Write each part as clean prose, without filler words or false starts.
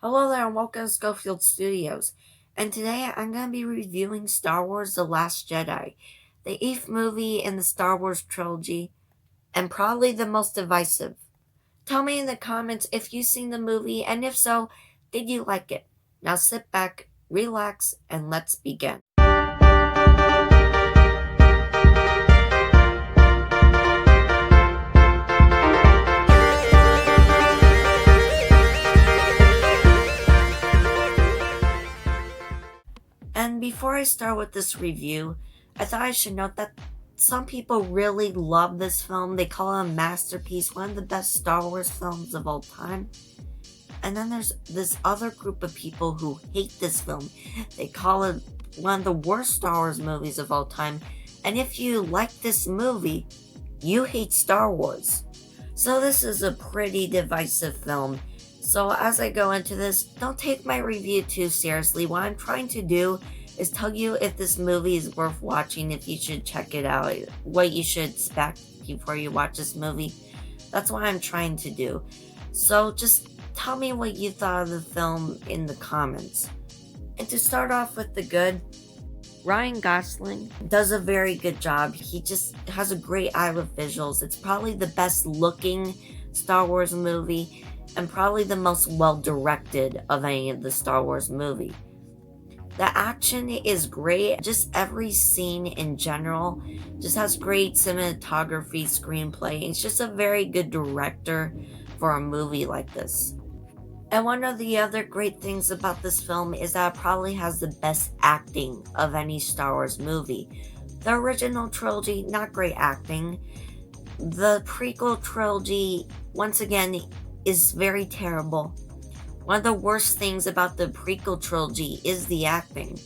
Hello there and welcome to Schofield Studios. And today I'm going to be reviewing Star Wars The Last Jedi, the eighth movie in the Star Wars trilogy, and probably the most divisive. Tell me in the comments if you've seen the movie, and if so, did you like it? Now sit back, relax, and let's begin. And before I start with this review, I thought I should note that some people really love this film. They call it a masterpiece, one of the best Star Wars films of all time. And then there's this other group of people who hate this film. They call it one of the worst Star Wars movies of all time. And if you like this movie, you hate Star Wars. So this is a pretty divisive film. So as I go into this, don't take my review too seriously. What I'm trying to do is tell you if this movie is worth watching, if you should check it out, what you should expect before you watch this movie. That's what I'm trying to do. So just tell me what you thought of the film in the comments. And to start off with the good, Ryan Gosling does a very good job. He just has a great eye with visuals. It's probably the best looking Star Wars movie and probably the most well directed of any of the Star Wars movie. The action is great. Just every scene in general just has great cinematography, screenplay. It's just a very good director for a movie like this. And one of the other great things about this film is that it probably has the best acting of any Star Wars movie. The original trilogy, not great acting. The prequel trilogy, once again, is very terrible. One of the worst things about the prequel trilogy is the acting.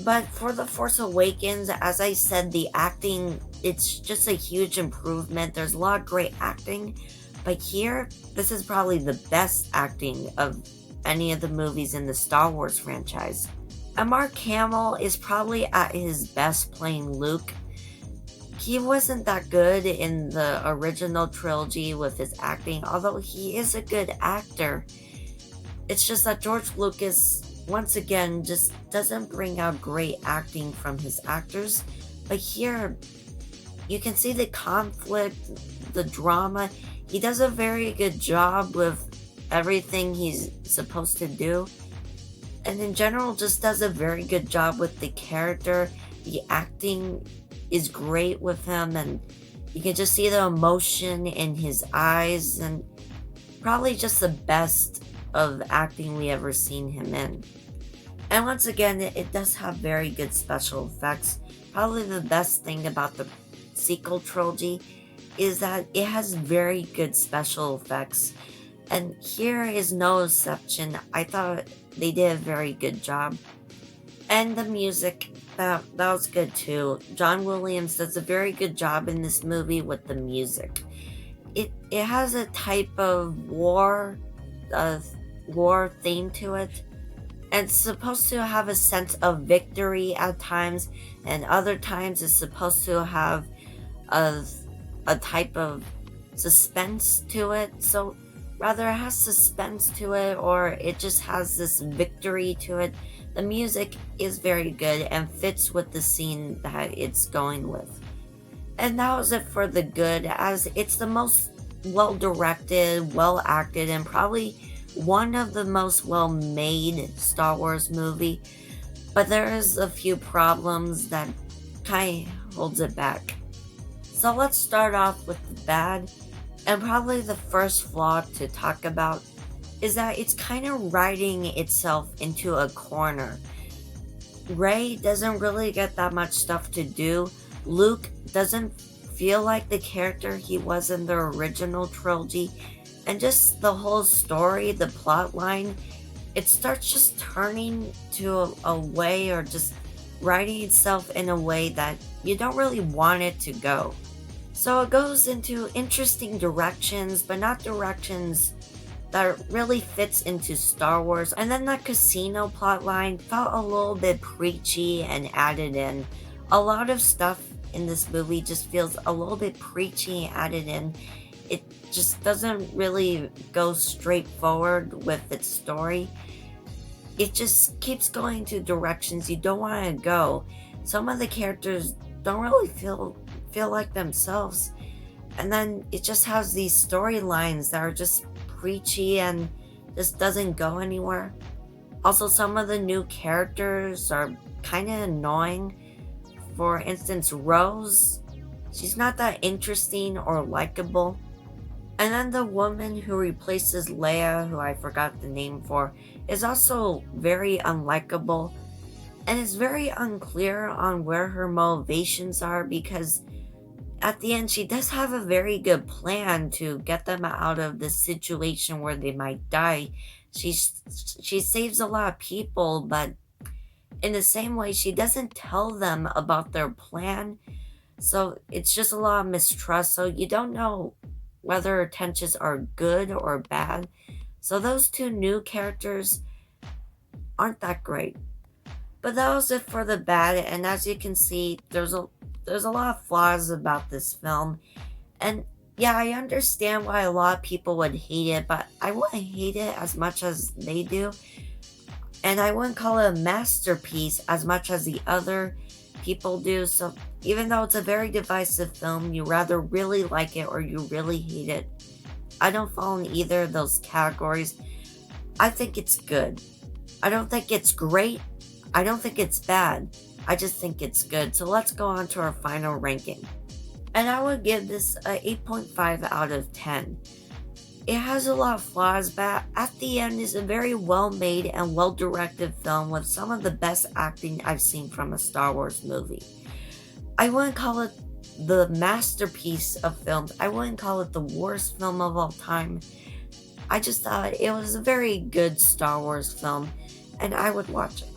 But for The Force Awakens, as I said, the acting, it's just a huge improvement. There's a lot of great acting. But here, this is probably the best acting of any of the movies in the Star Wars franchise. And Mark Hamill is probably at his best playing Luke. He wasn't that good in the original trilogy with his acting, although he is a good actor. It's just that George Lucas, once again, just doesn't bring out great acting from his actors. But here, you can see the conflict, the drama. He does a very good job with everything he's supposed to do. And in general, just does a very good job with the character. The acting is great with him, and you can just see the emotion in his eyes, and probably just the best of acting we ever seen him in. And once again, it does have very good special effects. Probably the best thing about the sequel trilogy is that it has very good special effects, and here is no exception. I thought they did a very good job. And the music, that was good too. John Williams does a very good job in this movie with the music. It has a type of war theme to it. And it's supposed to have a sense of victory at times, and other times it's supposed to have a type of suspense to it. So rather it has suspense to it, or it just has this victory to it. The music is very good and fits with the scene that it's going with. And that was it for the good, as it's the most well directed, well acted, and probably one of the most well made Star Wars movie. But there is a few problems that kind of holds it back. So let's start off with the bad, and probably the first flaw to talk about is that it's kind of writing itself into a corner. Rey doesn't really get that much stuff to do. Luke doesn't feel like the character he was in the original trilogy, and just the whole story, the plot line, it starts just turning to a way, or just writing itself in a way that you don't really want it to go. So it goes into interesting directions, but not directions that really fits into Star Wars. And then the casino plotline felt a little bit preachy and added in. A lot of stuff in this movie just feels a little bit preachy and added in. It just doesn't really go straightforward with its story. It just keeps going to directions you don't want to go. Some of the characters don't really feel like themselves. And then it just has these storylines that are just preachy and just doesn't go anywhere. Also, some of the new characters are kind of annoying. For instance, Rose, she's not that interesting or likable. And then the woman who replaces Leia, who I forgot the name for, is also very unlikable. And it's very unclear on where her motivations are because at the end she does have a very good plan to get them out of the situation where they might die. She saves a lot of people, but in the same way she doesn't tell them about their plan. So it's just a lot of mistrust. So you don't know whether her intentions are good or bad. So those two new characters aren't that great. But that was it for the bad, and as you can see, there's a lot of flaws about this film. And yeah, I understand why a lot of people would hate it, but I wouldn't hate it as much as they do. And I wouldn't call it a masterpiece as much as the other people do. So even though it's a very divisive film, you rather really like it or you really hate it. I don't fall in either of those categories. I think it's good. I don't think it's great. I don't think it's bad. I just think it's good. So let's go on to our final ranking. And I would give this a 8.5 out of 10. It has a lot of flaws, but at the end is a very well made and well directed film with some of the best acting I've seen from a Star Wars movie. I wouldn't call it the masterpiece of films. I wouldn't call it the worst film of all time. I just thought it was a very good Star Wars film and I would watch it.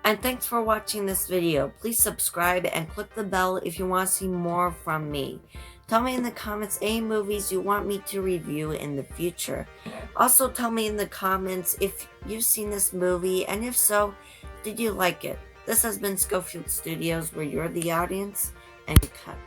And thanks for watching this video. Please subscribe and click the bell if you want to see more from me. Tell me in the comments any movies you want me to review in the future. Also tell me in the comments if you've seen this movie, and if so, did you like it? This has been Schofield Studios, where you're the audience, and you cut.